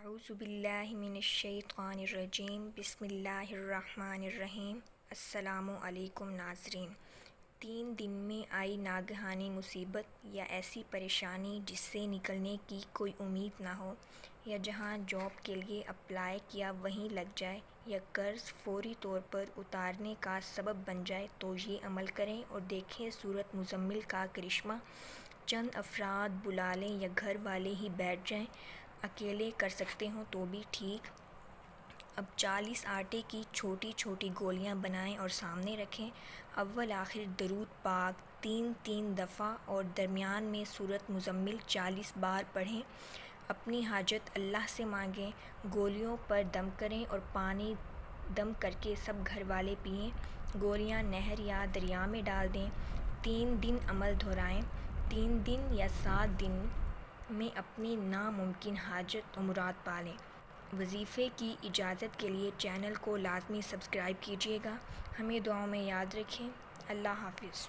اعوذ باللہ من الشیطان الرجیم بسم اللہ الرحمن الرحیم۔ السلام علیکم ناظرین۔ 3 دن میں آئی ناگہانی مصیبت یا ایسی پریشانی جس سے نکلنے کی کوئی امید نہ ہو، یا جہاں جاب کے لیے اپلائی کیا وہیں لگ جائے، یا قرض فوری طور پر اتارنے کا سبب بن جائے، تو یہ عمل کریں اور دیکھیں سورۃ مزمل کا کرشمہ۔ چند افراد بلا لیں یا گھر والے ہی بیٹھ جائیں، اکیلے کر سکتے ہوں تو بھی ٹھیک۔ اب 40 آٹے کی چھوٹی چھوٹی گولیاں بنائیں اور سامنے رکھیں۔ اول آخر درود پاک 3 دفعہ اور درمیان میں سورۃ مزمل 40 بار پڑھیں۔ اپنی حاجت اللہ سے مانگیں، گولیوں پر دم کریں اور پانی دم کر کے سب گھر والے پئیں۔ گولیاں نہر یا دریا میں ڈال دیں۔ 3 دن عمل دہرائیں۔ 3 دن یا 7 دن میں اپنی ناممکن حاجت و مراد پالیں۔ وظیفے کی اجازت کے لیے چینل کو لازمی سبسکرائب کیجیے گا۔ ہمیں دعاؤں میں یاد رکھیں۔ اللہ حافظ۔